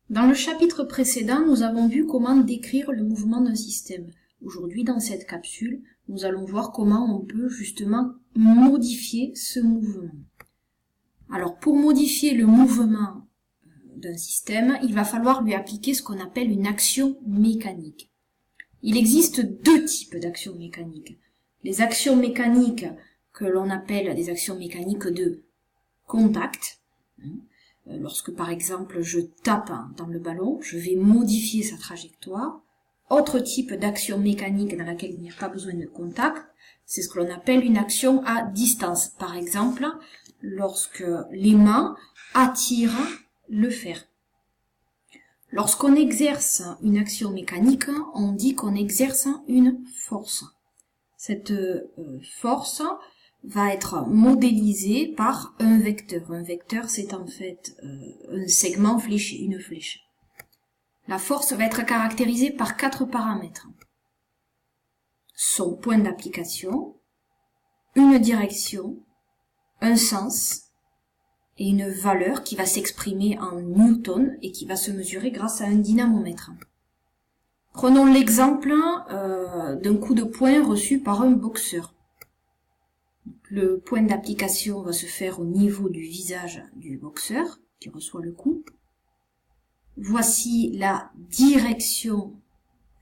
Dans le chapitre précédent, nous avons vu comment décrire le mouvement d'un système. Aujourd'hui, dans cette capsule, nous allons voir comment on peut justement modifier ce mouvement. Alors, pour modifier le mouvement d'un système, il va falloir lui appliquer ce qu'on appelle une action mécanique. Il existe deux types d'actions mécaniques. Les actions mécaniques que l'on appelle des actions mécaniques de contact. Lorsque par exemple je tape dans le ballon, je vais modifier sa trajectoire. Autre type d'action mécanique dans laquelle il n'y a pas besoin de contact, c'est ce que l'on appelle une action à distance. Par exemple, lorsque les mains attirent le fer. Lorsqu'on exerce une action mécanique, on dit qu'on exerce une force. Cette force va être modélisée par un vecteur. Un vecteur, c'est en fait un segment fléché, une flèche. La force va être caractérisée par 4 paramètres. Son point d'application, une direction, un sens et une valeur qui va s'exprimer en newton et qui va se mesurer grâce à un dynamomètre. Prenons l'exemple d'un coup de poing reçu par un boxeur. Le point d'application va se faire au niveau du visage du boxeur qui reçoit le coup. Voici la direction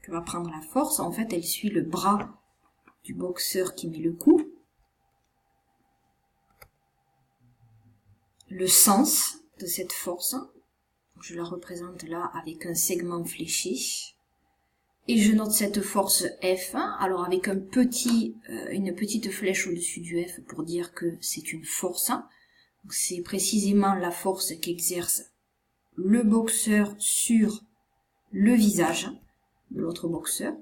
que va prendre la force. En fait, elle suit le bras du boxeur qui met le coup. Le sens de cette force, je la représente là avec un segment fléché. Et je note cette force F, alors avec une petite flèche au-dessus du F pour dire que c'est une force. C'est précisément la force qu'exerce le boxeur sur le visage de l'autre boxeur.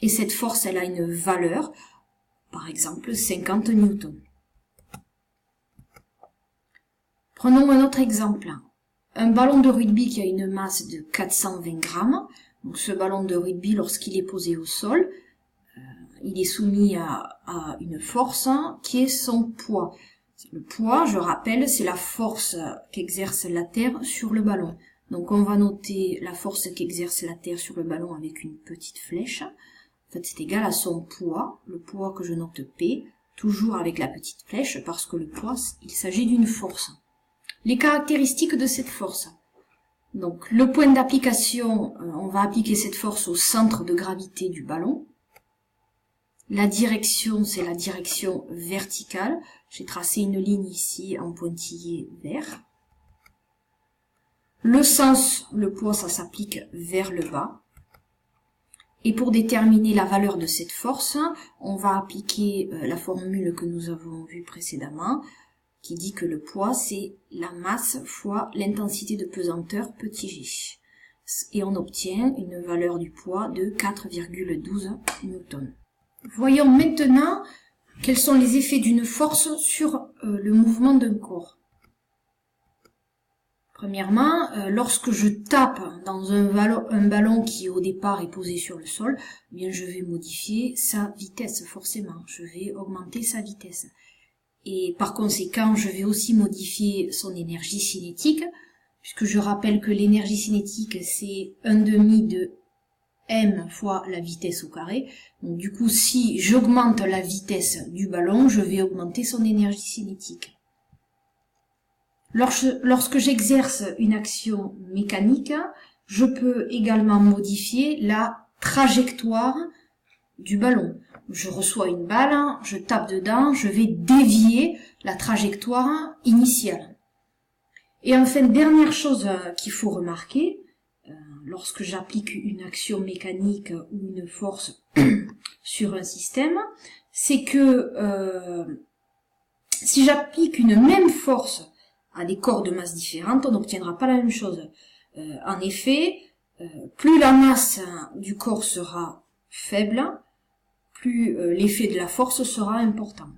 Et cette force, elle a une valeur, par exemple 50 newtons. Prenons un autre exemple. Un ballon de rugby qui a une masse de 420 grammes. Donc ce ballon de rugby, lorsqu'il est posé au sol, il est soumis à une force qui est son poids. Le poids, je rappelle, c'est la force qu'exerce la Terre sur le ballon. Donc on va noter la force qu'exerce la Terre sur le ballon avec une petite flèche. En fait, c'est égal à son poids, le poids que je note P, toujours avec la petite flèche, parce que le poids, il s'agit d'une force. Les caractéristiques de cette force. Donc, le point d'application, on va appliquer cette force au centre de gravité du ballon. La direction, c'est la direction verticale. J'ai tracé une ligne ici en pointillé vert. Le sens, le poids, ça s'applique vers le bas. Et pour déterminer la valeur de cette force, on va appliquer la formule que nous avons vue précédemment, qui dit que le poids, c'est la masse fois l'intensité de pesanteur petit g. Et on obtient une valeur du poids de 4,12 newtons. Voyons maintenant quels sont les effets d'une force sur le mouvement d'un corps. Premièrement, lorsque je tape dans un ballon qui au départ est posé sur le sol, eh bien je vais modifier sa vitesse forcément, je vais augmenter sa vitesse. Et par conséquent, je vais aussi modifier son énergie cinétique, puisque je rappelle que l'énergie cinétique, c'est 1/2 de m fois la vitesse au carré. Donc du coup, si j'augmente la vitesse du ballon, je vais augmenter son énergie cinétique. Lorsque j'exerce une action mécanique, je peux également modifier la trajectoire du ballon. Je reçois une balle, je tape dedans, je vais dévier la trajectoire initiale. Et enfin, dernière chose qu'il faut remarquer, lorsque j'applique une action mécanique ou une force sur un système, c'est que si j'applique une même force à des corps de masse différentes, on n'obtiendra pas la même chose. En effet, plus la masse du corps sera faible, plus l'effet de la force sera important.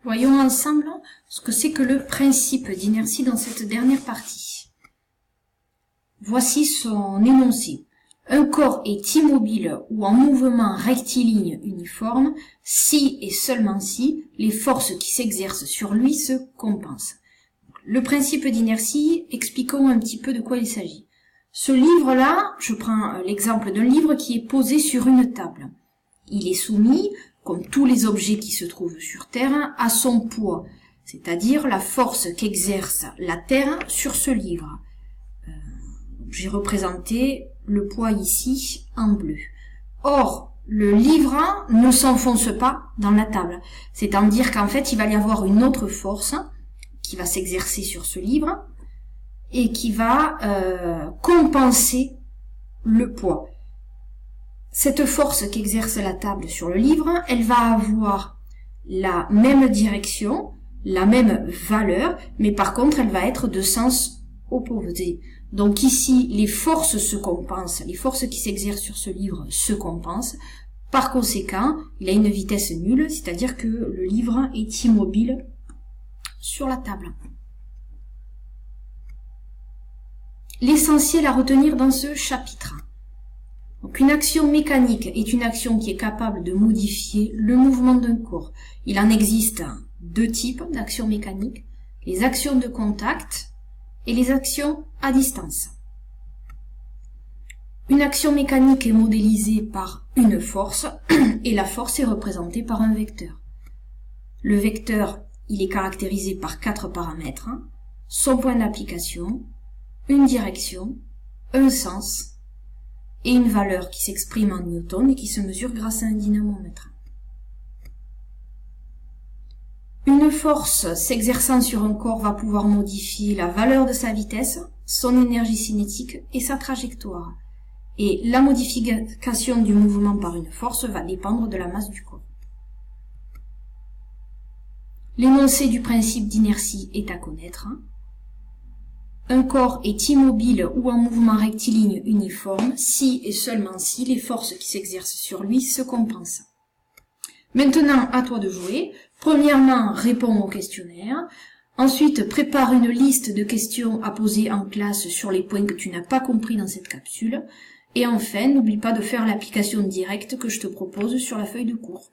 Voyons ensemble ce que c'est que le principe d'inertie dans cette dernière partie. Voici son énoncé. Un corps est immobile ou en mouvement rectiligne uniforme si et seulement si les forces qui s'exercent sur lui se compensent. Le principe d'inertie, expliquons un petit peu de quoi il s'agit. Ce livre-là, je prends l'exemple d'un livre qui est posé sur une table. Il est soumis, comme tous les objets qui se trouvent sur Terre, à son poids, c'est-à-dire la force qu'exerce la Terre sur ce livre. J'ai représenté le poids ici en bleu. Or, le livre ne s'enfonce pas dans la table. C'est-à-dire qu'en fait, il va y avoir une autre force qui va s'exercer sur ce livre et qui va compenser le poids. Cette force qu'exerce la table sur le livre, elle va avoir la même direction, la même valeur, mais par contre, elle va être de sens opposé. Donc ici, les forces se compensent, les forces qui s'exercent sur ce livre se compensent. Par conséquent, il a une vitesse nulle, c'est-à-dire que le livre est immobile sur la table. L'essentiel à retenir dans ce chapitre. Donc une action mécanique est une action qui est capable de modifier le mouvement d'un corps. Il en existe deux types d'actions mécaniques, les actions de contact et les actions à distance. Une action mécanique est modélisée par une force et la force est représentée par un vecteur. Le vecteur, il est caractérisé par 4 paramètres, son point d'application, une direction, un sens et une valeur qui s'exprime en newton et qui se mesure grâce à un dynamomètre. Une force s'exerçant sur un corps va pouvoir modifier la valeur de sa vitesse, son énergie cinétique et sa trajectoire. Et la modification du mouvement par une force va dépendre de la masse du corps. L'énoncé du principe d'inertie est à connaître. Un corps est immobile ou en mouvement rectiligne uniforme si et seulement si les forces qui s'exercent sur lui se compensent. Maintenant, à toi de jouer. Premièrement, réponds au questionnaire. Ensuite, prépare une liste de questions à poser en classe sur les points que tu n'as pas compris dans cette capsule. Et enfin, n'oublie pas de faire l'application directe que je te propose sur la feuille de cours.